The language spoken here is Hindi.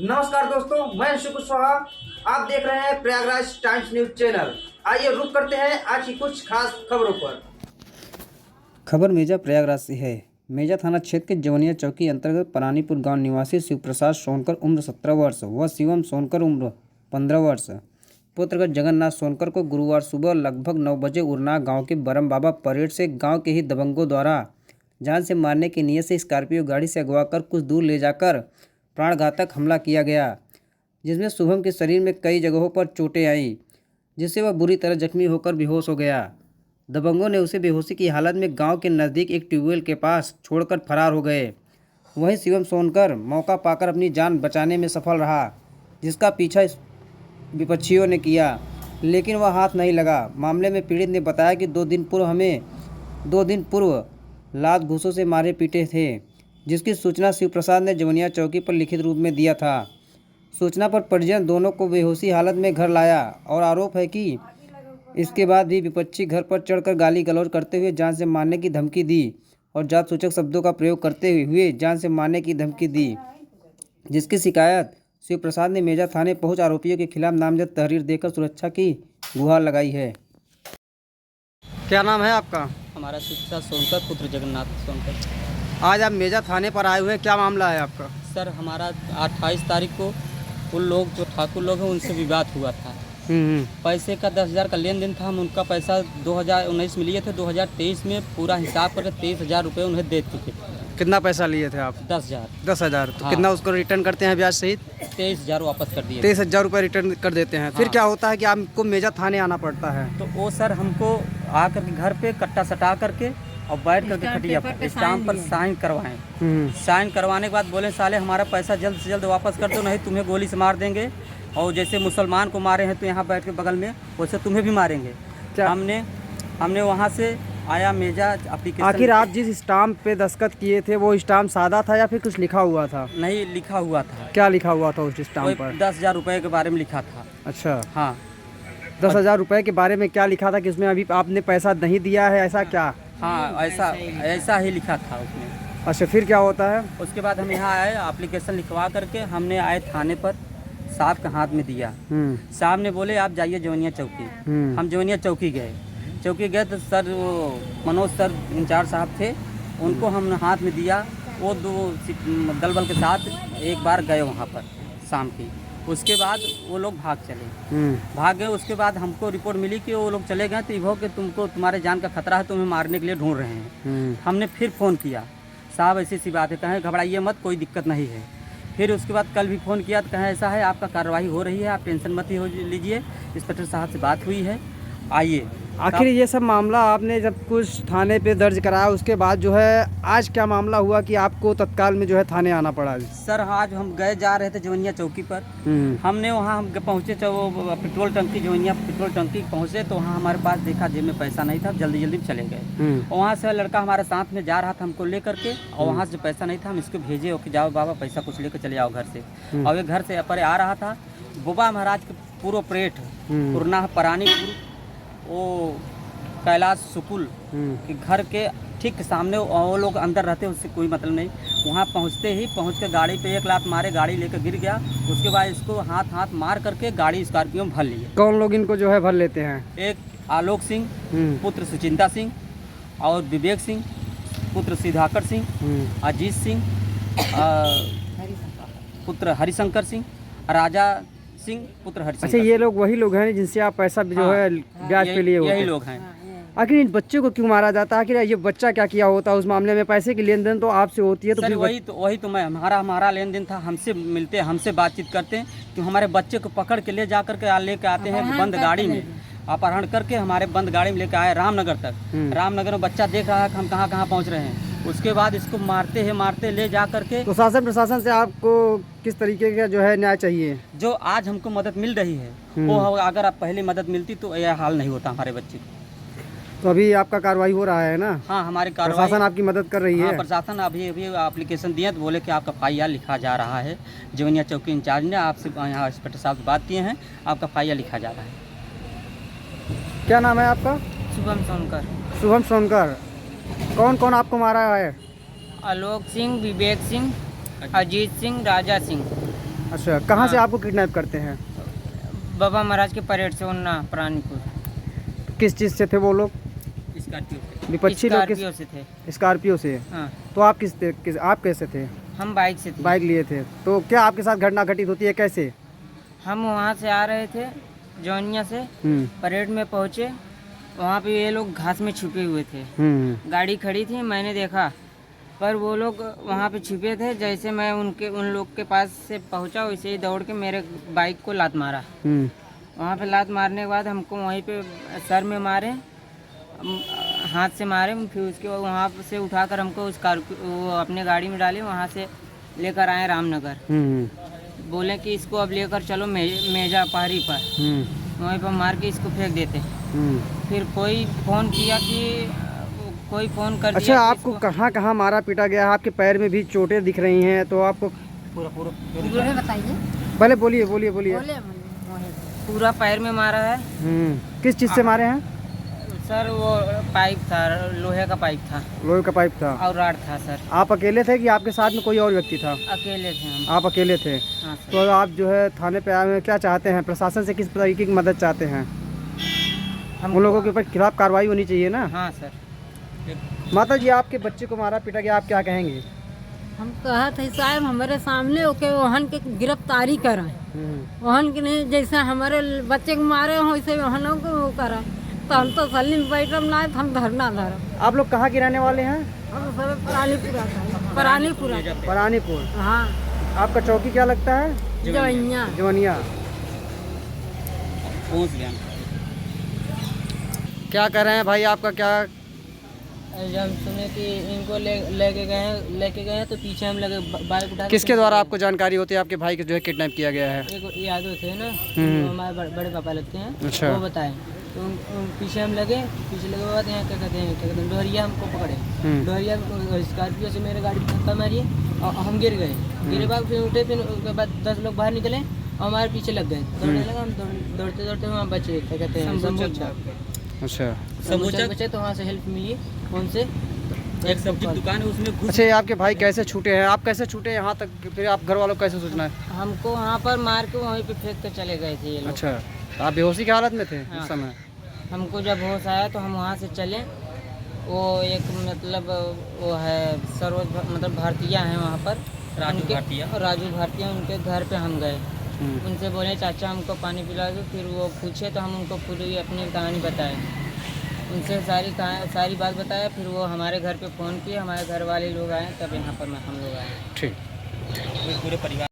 नमस्कार दोस्तों, मैं शुभ कुशवाहा। आप देख रहे हैं प्रयागराज टाइम्स न्यूज चैनल। आइए रुक करते हैं आज की कुछ खास खबरों पर। खबर मेजा प्रयागराज से है। मेजा थाना क्षेत्र के जवनिया चौकी अंतर्गत परानीपुर गांव निवासी शिवप्रसाद सोनकर उम्र 17 वर्ष व शिवम सोनकर उम्र 15 वर्ष पुत्रगत जगन्नाथ सोनकर को गुरुवार सुबह लगभग 9 बजे उरना गांव के बरम बाबा परेड से गांव के ही दबंगों द्वारा जान से मारने की नीयत से स्कॉर्पियो गाड़ी से अगवा कर कुछ दूर ले जाकर प्राणघातक हमला किया गया, जिसमें शुभम के शरीर में कई जगहों पर चोटें आईं, जिससे वह बुरी तरह जख्मी होकर बेहोश हो गया। दबंगों ने उसे बेहोशी की हालत में गांव के नज़दीक एक ट्यूबवेल के पास छोड़कर फरार हो गए। वहीं शिवम सोनकर मौका पाकर अपनी जान बचाने में सफल रहा, जिसका पीछा विपक्षियों ने किया, लेकिन वह हाथ नहीं लगा। मामले में पीड़ित ने बताया कि 2 दिन पूर्व लात घूंसों से मारे पीटे थे, जिसकी सूचना शिवप्रसाद ने जवनिया चौकी पर लिखित रूप में दिया था। सूचना पर परिजन दोनों को बेहोशी हालत में घर लाया और आरोप है कि इसके बाद भी विपक्षी घर पर चढ़कर गाली गलौज करते हुए जान से मारने की धमकी दी और जात सूचक शब्दों का प्रयोग करते हुए जान से मारने की धमकी दी, जिसकी शिकायत शिवप्रसाद ने मेजा थाने पहुंच आरोपियों के खिलाफ नामजद तहरीर देकर सुरक्षा की गुहार लगाई है। क्या नाम है आपका? हमारा शिवप्रसाद सोनकर पुत्र जगन्नाथ सोनकर। आज आप मेजा थाने पर आए हुए हैं, क्या मामला है आपका? सर, हमारा 28 तारीख को उन लोग जो ठाकुर लोग हैं उनसे विवाद हुआ था। पैसे का 10,000 का लेन देन था। हम उनका पैसा 2019 में लिए थे। 2023 में पूरा हिसाब करके 23,000 रुपये उन्हें दे चुके थे। कितना पैसा लिए थे आप? 10,000। 10,000। तो हाँ। कितना उसको रिटर्न करते हैं ब्याज सहित? 23,000 वापस कर दिए। 23,000 रुपये रिटर्न कर देते हैं। फिर हाँ। क्या होता है कि आपको मेजा थाने आना पड़ता है? तो वो सर हमको आकर के घर पे कट्टा सटा करके और बैठ करके खटिया पर स्टाम्प पर साइन करवाएं। साइन करवाने के बाद बोले साले हमारा पैसा जल्द से जल्द वापस कर दो, नहीं तुम्हें गोली से मार देंगे, और जैसे मुसलमान को मारे हैं तो यहाँ बैठ के बगल में वैसे तुम्हें भी मारेंगे। हमने वहाँ से आया मेजा एप्लीकेशन। आखिर आप जिस स्टाम्प पे दस्तखत किए थे वो स्टाम्प सादा था या फिर कुछ लिखा हुआ था? नहीं, लिखा हुआ था। क्या लिखा हुआ था उस स्टाम्प पर? 10,000 रुपये के बारे में लिखा था। अच्छा, हाँ। 10,000 रुपये के बारे में क्या लिखा था कि उसमें अभी आपने पैसा नहीं दिया है, ऐसा क्या? हाँ, ऐसा ही लिखा था उसमें। अच्छा, फिर क्या होता है? उसके बाद हम यहाँ आए, एप्लीकेशन लिखवा करके हमने आए थाने पर, साहब के हाथ में दिया। साहब ने बोले आप जाइए जवनिया चौकी। हम जवनिया चौकी गए तो सर वो मनोज सर इंचार्ज साहब थे, उनको हमने हाथ में दिया। वो 2 दल बल के साथ एक बार गए वहाँ पर शाम की। उसके बाद वो लोग भाग गए। उसके बाद हमको रिपोर्ट मिली कि वो लोग चले गए, तो इभो कि तुमको तुम्हारे जान का खतरा है, तुम्हें मारने के लिए ढूंढ रहे हैं। हमने फिर फ़ोन किया, साहब ऐसी सी बात है, कहें घबराइए मत, कोई दिक्कत नहीं है। फिर उसके बाद कल भी फ़ोन किया तो कहें ऐसा है, आपका कार्रवाई हो रही है, आप टेंशन मत ही हो लीजिए, इंस्पेक्टर साहब से बात हुई है, आइए। आखिर ये सब मामला आपने जब कुछ थाने पे दर्ज कराया उसके बाद जो है आज क्या मामला हुआ कि आपको तत्काल में जो है थाने आना पड़ा? सर, आज हम गए जा रहे थे जवनिया चौकी पर। हमने वहाँ हम पहुँचे, पेट्रोल टंकी जवनिया पेट्रोल टंकी पहुँचे तो वहाँ हमारे पास देखा जेब में पैसा नहीं था, जल्दी जल्दी चले गए। वहाँ से लड़का हमारे साथ में जा रहा था हमको लेकर के, और वहाँ से जो पैसा नहीं था हम इसको भेजे कि जाओ बाबा पैसा कुछ लेकर चले जाओ घर से। और वे घर से पर आ रहा था बोबा महाराज के पूर्व प्रेट पुरना परानीपुर, वो कैलाश सुकुल के घर के ठीक सामने वो लोग अंदर रहते, उससे कोई मतलब नहीं। वहाँ पहुँच के गाड़ी पे 1 लात मारे, गाड़ी लेकर गिर गया। उसके बाद इसको हाथ मार करके गाड़ी स्कॉर्पियो में भर लिए। कौन लोग इनको जो है भर लेते हैं? एक आलोक सिंह पुत्र सुचिंता सिंह, और विवेक सिंह पुत्र सिद्धाकर सिंह, अजीत सिंह पुत्र हरिशंकर सिंह, राजा सिंह पुत्र हरिशंकर। अच्छा, ये लोग वही लोग हैं जिनसे आप पैसा जो है ब्याज पे लिए होते? यही लोग हैं। आखिर इन बच्चों को क्यों मारा जाता है? आखिर ये बच्चा क्या किया होता है उस मामले में? पैसे की लेन देन तो आपसे होती है, तो सर वही तो मैं हमारा लेन देन था। हमसे मिलते, हमसे बातचीत करते, तो हमारे बच्चे को पकड़ के ले जा करके लेके आते हैं बंद गाड़ी में, अपहरण करके हमारे बंद गाड़ी में लेकर आए रामनगर तक। रामनगर में बच्चा देख रहा है कि हम कहाँ पहुँच रहे हैं। उसके बाद इसको मारते ले जा करके। तो शासन प्रशासन से आपको किस तरीके का जो है न्याय चाहिए? जो आज हमको मदद मिल रही है वो, अगर आप पहले मदद मिलती तो यह हाल नहीं होता हमारे बच्चे को। तो अभी आपका कार्रवाई हो रहा है ना? हाँ, हमारी कार्रवाई, प्रशासन आपकी मदद कर रही है? हाँ, प्रशासन अभी एप्लीकेशन दिए तो बोले कि आपका FIR लिखा जा रहा है। जवनिया चौकी इंचार्ज ने आपसे यहाँ इंस्पेक्टर साहब से बात किए हैं, आपका FIR लिखा जा रहा है। क्या नाम है आपका? शुभम सोनकर। शुभम सोनकर। कौन कौन आपको मारा है? आलोक सिंह, विवेक सिंह, अजीत सिंह, राजा सिंह। अच्छा, कहाँ से आपको किडनैप करते हैं? बाबा महाराज के परेड से उन्ना प्राणीपुर किस चीज़ से थे वो लोग? स्कॉर्पियो विपक्षी लोग? स्कॉर्पियो से थे। स्कॉर्पियो से। हाँ, तो आप आप कैसे थे? हम बाइक से थे। बाइक लिए थे। तो क्या आपके साथ घटना घटित होती है, कैसे? हम वहाँ से आ रहे थे जौनिया से, परेड में पहुँचे। वहाँ पे ये लोग घास में छुपे हुए थे। गाड़ी खड़ी थी, मैंने देखा, पर वो लोग वहाँ पे छुपे थे। जैसे मैं उन लोग के पास से पहुँचा, वैसे ही दौड़ के मेरे बाइक को लात मारा। वहाँ पे लात मारने के बाद हमको वहीं पे सर में मारे, हाथ से मारे। फिर उसके बाद वहाँ से उठाकर हमको वो अपने गाड़ी में डाले, वहाँ से लेकर आए रामनगर। बोले कि इसको अब लेकर चलो मेजा पहाड़ी पर, वहीं पर मार के इसको फेंक देते। फिर कोई फ़ोन किया कि कोई फ़ोन कर अच्छा, दिया कि आपको कहाँ कहाँ मारा पीटा गया है? आपके पैर में भी चोटें दिख रही हैं, तो आपको पूरा बताइए। पहले बोलिए। पूरा पैर में मारा है। किस चीज़ से मारे हैं? सर वो पाइप था, लोहे का पाइप था लोहे का पाइप था। और राड था। सर आप अकेले थे कि आपके साथ में कोई और व्यक्ति था? अकेले थे हम। आप अकेले थे। हाँ सर। तो आप जो है थाने पे आए हैं, क्या चाहते हैं? प्रशासन से किस तरीके की मदद चाहते हैं? हम उन लोगों के ऊपर खिलाफ कार्रवाई होनी चाहिए ना। हाँ सर। माता जी, आपके बच्चे को मारा पीटा गया, आप क्या कहेंगे? हम कहत है साहब हमारे सामने ओके वहन के गिरफ्तारी कराएं। वहन के नहीं, जैसे हमारे बच्चे को मारे हो वैसे वहनों को वो कराएं। तो हम तो सलीम बैठम ना, हम धरना धरम। आप लोग कहाँ के रहने वाले हैं? हम सब परानीपुर। हाँ, आपका चौकी क्या लगता है? जवनिया। पहुँच गया। क्या कर रहे हैं भाई, आपका क्या? जब हम सुने कि इनको लेके गए हैं तो पीछे हम लगे बाइक उठा। किसके द्वारा आपको जानकारी होती है आपके भाई को जो है किडनैप किया गया है? एक यादव थे ना, हमारे बड़े पापा लगते हैं। अच्छा। वो बताए तो पीछे हम लगे बाद यहाँ क्या कहते हैं डोहरिया हमको पकड़े। डोहरिया स्कॉर्पियो से मेरे गाड़ी धक्का मारिए और हम गिर गए। गिरे बाद फिर उठे, फिर उसके बाद 10 लोग बाहर निकले और हमारे पीछे लग गए। दौड़ने लगा, हम दौड़ते वहाँ बचे, क्या कहते हैं अच्छा, समोसा बचे। तो वहाँ से हेल्प मिली उनसे। एक सब्जी की दुकान है, उसमें घुस। अच्छा, आपके भाई कैसे छूटे हैं? आप कैसे छूटे यहाँ तक? फिर आप घर वालों को कैसे सूचना है? हमको वहाँ पर मार के वहीं पे फेंक कर चले गए थे ये लोग। अच्छा, तो आप बेहोशी की हालत में थे हाँ। उस समय? हमको जब होश आया तो हम वहाँ से चले। वो एक मतलब वो है मतलब भारतीय हैं वहाँ पर, राजू भारतीय, उनके घर पे हम गए। उनसे बोले चाचा हमको पानी पिला दो। फिर वो पूछे तो हम उनको पूरी अपनी कहानी बताए, उनसे सारी बात बताया। फिर वो हमारे घर पे फ़ोन किए, हमारे घर वाले लोग आए, तब यहाँ पर हम लोग आए। ठीक। पूरे परिवार